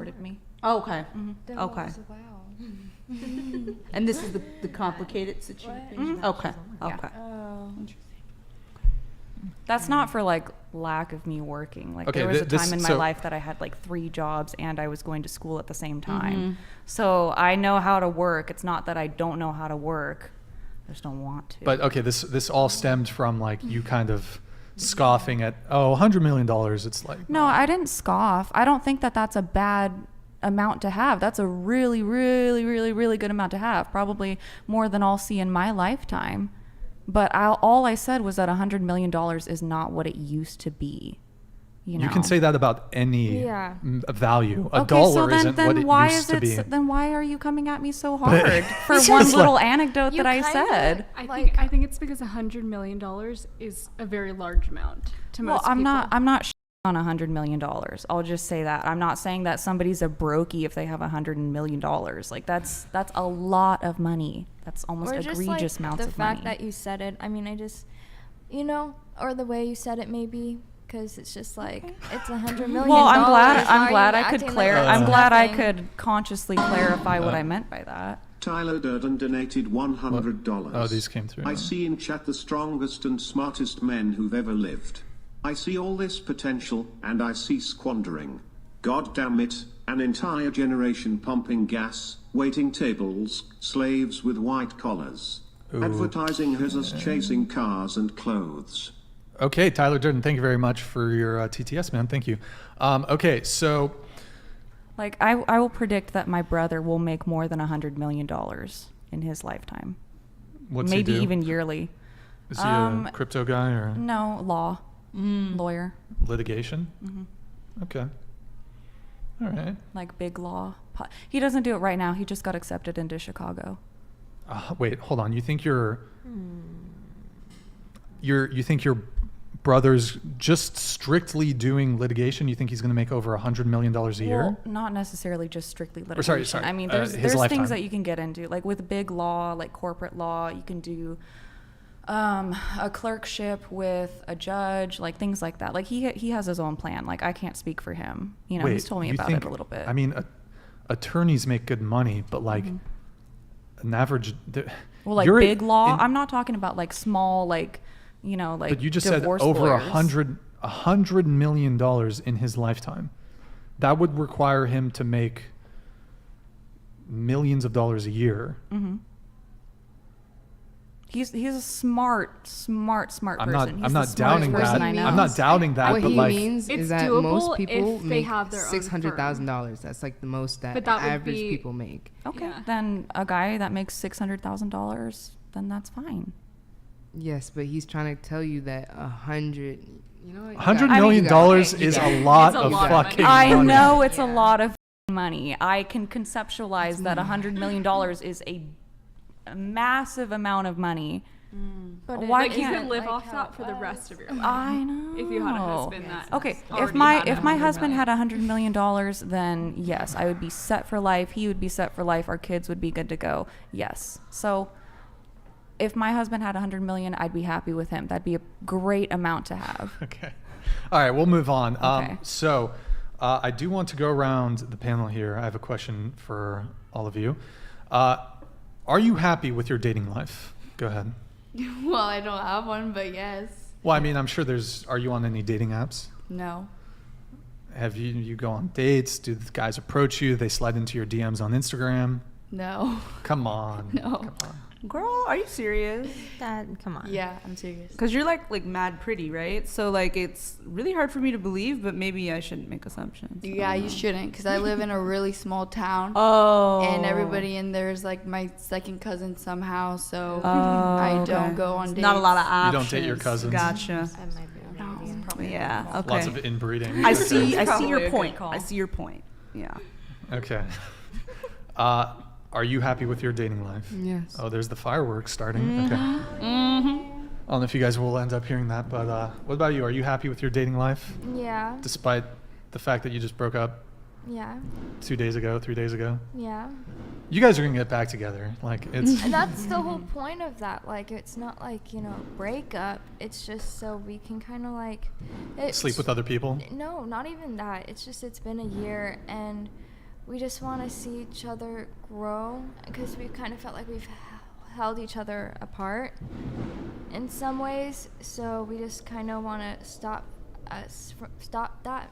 supported me. Oh, okay. That Okay. was- wow. And this is the complicated situation? Okay, okay. Oh. That's not for like lack of me working. Like Okay, there was a this- time in my so- life that I had like 3 jobs and I was going to school at the same time. So I know how to work. It's not that I don't know how to work. I just don't want to. But okay, this all stemmed from like you kind of scoffing at $100 million. It's like No, I didn't scoff. I don't think that that's a bad amount to have. That's a really, really, really, really good amount to have. Probably more than I'll see in my lifetime. But all I said was that $100 million is not what it used to be. You know? you can say that about any Yeah. value. A Okay, dollar so then, isn't then what it why used is to it? be. Then why are you coming at me so hard for It's one just little like- anecdote You that I kinda- said? I think it's because $100 million is a very large amount to Well, most I'm people. not on $100 million. I'll just say that. I'm not saying that somebody's a brokey if they have $100 million. Like that's a lot of money. That's almost Or just egregious like amounts the of fact money. that you said it. I mean, I just, you know, or the way you said it maybe, because it's just like it's $100 million. Well, I'm Why glad are you I could acting like clarify. it's I'm glad I nothing? could consciously clarify what I meant by that. Tyler Durden donated $100. Oh, these came through. I see in chat the strongest and smartest men who've ever lived. I see all this potential, and I see squandering. God damn it, an entire generation pumping gas, waiting tables, slaves with white collars. Advertising has us chasing cars and clothes. Okay, Tyler Durden, thank you very much for your TTS, man. Thank you. Okay, so Like I will predict that my brother will make more than $100 million in his lifetime. what's Maybe he do? even yearly. Is he a crypto guy or No, law, lawyer, litigation? Okay. All right. like big law. He doesn't do it right now. He just got accepted into Chicago. Wait, hold on. You think you think your brother's just strictly doing litigation? You think he's going to make over $100 million a year? Well, not necessarily just strictly litigation. sorry, I mean, his there's lifetime. things that you can get into, like with big law, like corporate law. You can do a clerkship with a judge, like things like that. Like he has his own plan. Like I can't speak for him. You know, Wait, he's told me you about think- it a little bit. I mean, attorneys make good money, but like an average. well, like you're big law. in- I'm not talking about like small, like like. But you just said divorce over lawyers. $100 million in his lifetime. That would require him to make millions of dollars a year. He's a smart person. I'm not. He's I'm the not smartest doubting person that. I know. I'm not doubting that. What but he like, means It's is that doable most people if they make have their own firm. $600,000. That's like the most that But that would average be- people make. Okay, Yeah. then a guy that makes $600,000, then that's fine. Yes, but he's trying to tell you that 100. You know what? You $100 got it. million You got it. is You got a it. lot It's a of lot of money. fucking I money. know it's a Yeah. lot of money. I can conceptualize that $100 million is a massive amount of money. But Why Like you can't- could live like off how that it for the was. rest of your life. I know. If you had a husband that Okay, if already my had if my 100 husband million. had $100 million, then yes, I would be set for life. He would be set for life. Our kids would be good to go. Yes. So if my husband had $100 million, I'd be happy with him. That'd be a great amount to have. Okay. All right, we'll move on. Okay. So I do want to go around the panel here. I have a question for all of you. Are you happy with your dating life? Go ahead. Well, I don't have one, but yes. Well, I mean, I'm sure are you on any dating apps? No. Have you go on dates? Do the guys approach you? They slide into your DMs on Instagram? No. Come on. No. Come on. Girl, are you serious? Dad, come on. Yeah, I'm serious. Because you're like mad pretty, right? So like it's really hard for me to believe, but maybe I shouldn't make assumptions. Yeah, you shouldn't, because I live in a really small town. Oh. And everybody in there is like my second cousin somehow, so Oh, I okay. don't go on dates. Not a lot of You options. don't date your cousins? Gotcha. That might be an idea. Yeah. Okay. Lots of inbreeding. I see Probably a your good point. call. I see your point. Yeah. Okay. Are you happy with your dating life? Yes. Oh, there's the fireworks starting. Okay. I don't know if you guys will end up hearing that, but what about you? Are you happy with your dating life, Yeah, despite the fact that you just broke up yeah, 2 days ago, 3 days ago? yeah. You guys are gonna get back together. Like it's And that's the whole point of that. Like, it's not like, breakup. It's just so we can kind of like... sleep with other people. No, not even that. It's just, it's been a year and we just want to see each other grow because we kind of felt like we've held each other apart in some ways. So we just kind of want to stop that.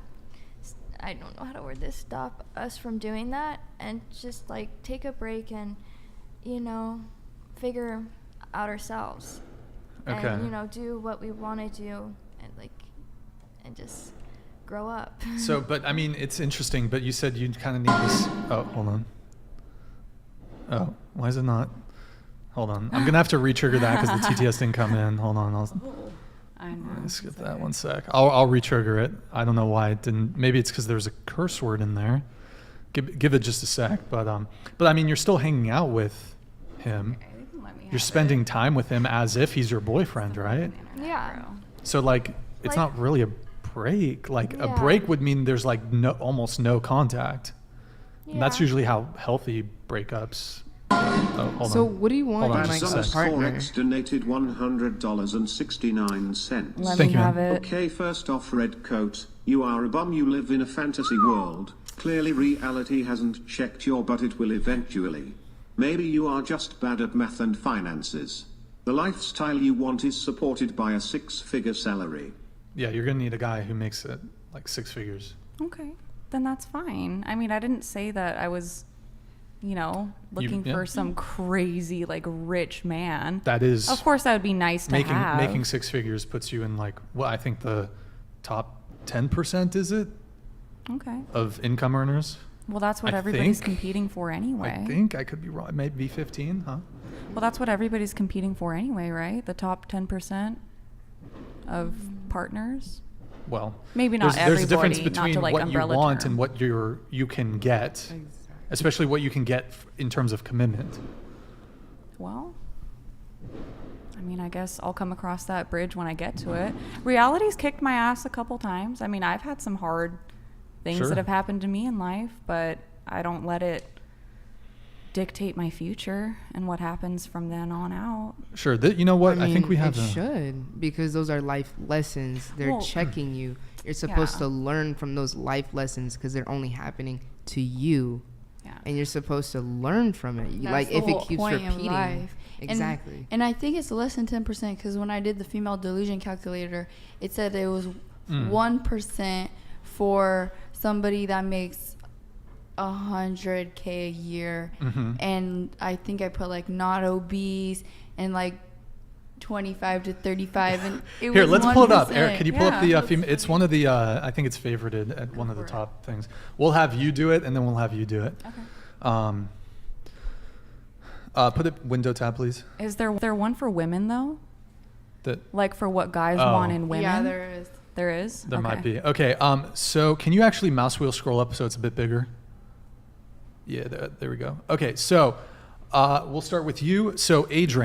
I don't know how to word this. Stop us from doing that and just like take a break and, you know, figure out ourselves. Okay. And, you know, do what we want to do and just grow up. So, but I mean, it's interesting, but you said you kind of need this. Oh, hold on. Oh, why is it not? Hold on. I'm going to have to re-trigger that because the TTS didn't come in. Hold on. I know. Let's skip that one sec. I'll re-trigger it. I don't know why it didn't. Maybe it's because there's a curse word in there. Give it just a sec. But I mean, you're still hanging out with him. Okay, you can let me You're have spending it. time with him as if he's your boyfriend, right? Yeah. So like, it's Like- not really a break. Like a Yeah. break would mean there's like almost no contact. And that's Yeah. usually how healthy breakups. Oh, hold So on. what do you want Hold on in just like a a sec. partner? Forex donated $100.69. Let Thank me you, man. have it. Okay, first off, red coat, you are a bum, you live in a fantasy world. Clearly reality hasn't checked your butt, it will eventually. Maybe you are just bad at math and finances. The lifestyle you want is supported by a 6-figure salary. Yeah, you're gonna need a guy who makes it like 6 figures. Okay, then that's fine. I mean, I didn't say that I was, you know, looking yeah. for some crazy like rich man. That is Of course, that would be nice to have. making 6 figures puts you in like, well, I think the top 10%, is it, Okay. of income earners? Well, that's what I everybody's think- competing for anyway. I think I could be wrong. Maybe 15, huh? Well, that's what everybody's competing for anyway, right? The top 10% of partners. Well, Maybe not there's a difference everybody, not to, between like, what you umbrella want term. and what you can get, Exactly. especially what you can get in terms of commitment. Well, I mean, I guess I'll come across that bridge when I get to it. Reality's kicked my ass a couple times. I mean, I've had some hard things Sure. that have happened to me in life, but I don't let it dictate my future and what happens from then on out. Sure. You know what? I think mean, we have it a, should, because those are life lessons. They're Well, checking you. You're supposed yeah. to learn from those life lessons because they're only happening to you, Yeah. and you're supposed to learn from it. That's Like the if it whole keeps point in repeating. life. Exactly. And I think it's less than 10% because when I did the female delusion calculator, it said it was 1% for somebody that makes $100K a year, and I think I put like not obese and like 25 to 35, and it Here, was let's pull it up. 1%. Eric, can you pull up the Yeah. it's one of the I think it's favorited at one of the top things. We'll have you do it, and then we'll have you do it. Okay. Put it window tab, please. Is there one for women though? That Like for what guys Oh. want in women? Yeah, there is. There is? there might Okay. be. Okay. So can you actually mouse wheel scroll up so it's a bit bigger? Yeah, there we go. Okay, so we'll start with you. So age range.